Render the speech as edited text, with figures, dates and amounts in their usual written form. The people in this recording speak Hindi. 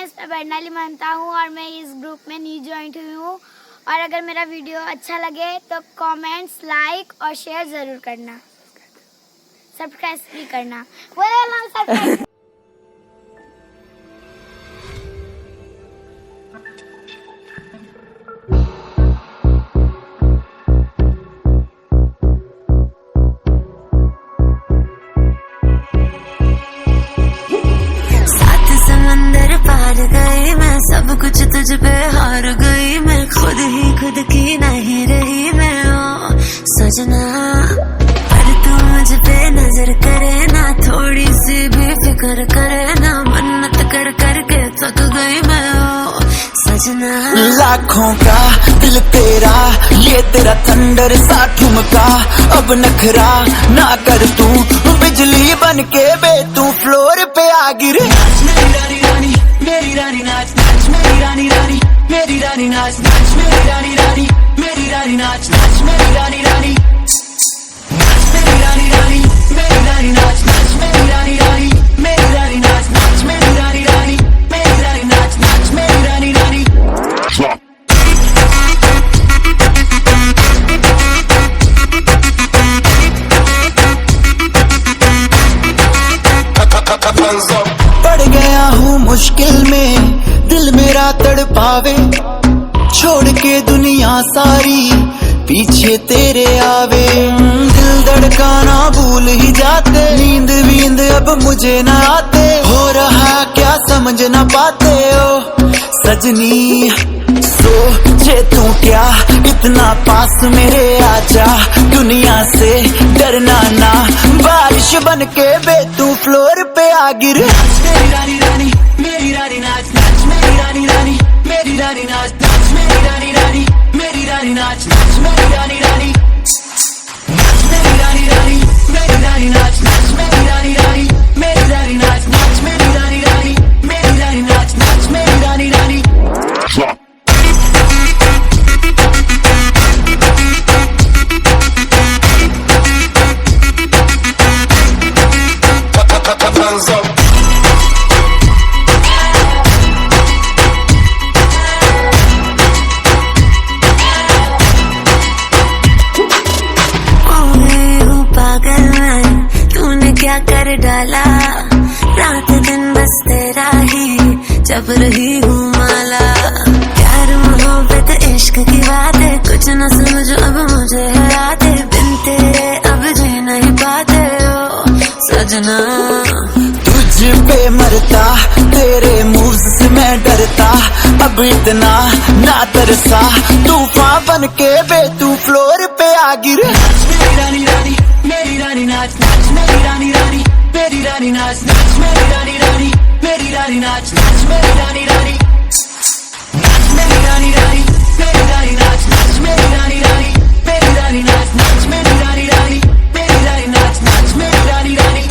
फ्रेंड्स, मैं बर्नाली मनता हूँ और मैं इस ग्रुप में न्यू ज्वाइन हुई हूँ। और अगर मेरा वीडियो अच्छा लगे तो कमेंट्स, लाइक और शेयर ज़रूर करना, सब्सक्राइब भी करना। सब्सक्राइब सब कुछ तुझ पे हार गई मैं, खुद की नहीं रही मैं ओ सजना। पर तू मुझ पे नजर करे ना, थोड़ी सी भी फिक्र करे ना, मन्नत कर करके थक गई मैं ओ सजना। लाखों का दिल तेरा, ये तेरा थंडर सा ठुमका, अब नखरा ना कर तू, बिजली बन के बे तू फ्लोर पे आ गिरे। मेरी रानी नाच नाच मेरी रानी रानी, मेरी रानी नाच नाच मेरी रानी रानी, मेरी रानी नाच नाच मेरी रानी रानी, नाच मेरी रानी रानी, मेरी रानी नाच नाच मेरी रानी रानी, मेरी रानी नाच नाच मेरी रानी रानी, मेरी रानी नाच नाच मेरी रानी रानी। पड़ गया हूँ मुश्किल में, दिल मेरा तड़पावे, छोड़ के दुनिया सारी पीछे तेरे आवे। दिल धड़काना भूल ही जाते, नींद वींद अब मुझे ना आते, हो रहा क्या समझ ना पाते ओ सजनी। सोचे तू क्या इतना पास मेरे आजा, दुनिया से डरना ना, बारिश बन के बे तू फ्लोर पे आ गिर। मेरी रानी रानी, मेरी रानी नाच नाच मेरी रानी रानी, मेरी रानी नाच नाच मेरी रानी रानी, मेरी रानी नाच नाच मेरी रानी रानी, नाच मेरी रानी रानी, मेरी रानी नाच नाच मेरी रानी रानी, मेरी रानी नाच नाच मेरी रानी रानी, मेरी रानी नाच नाच मेरी रानी रानी। क्या कर डाला, रात दिन बस तेरा ही जब रही हूँ माला। प्यार मोहब्बत इश्क की बातें कुछ न समझो अब मुझे है यादें, बिन तेरे अब जी नहीं पाते हो सजना। तुझ पे मरता, तेरे मूव्स से मैं डरता, अब इतना ना तरसा, तूफान बन के बे तू फ्लोर पे आ गिर। मेरी रानी रानी, मेरी रानी नाच नाच मेरी रानी रानी, मेरी रानी नाच नाच मेरी रानी रानी, मेरी रानी नाच नाच मेरी रानी रानी, नाच मेरी रानी रानी, मेरी रानी नाच नाच मेरी रानी रानी, मेरी रानी नाच नाच मेरी रानी रानी, मेरी रानी नाच नाच मेरी रानी रानी।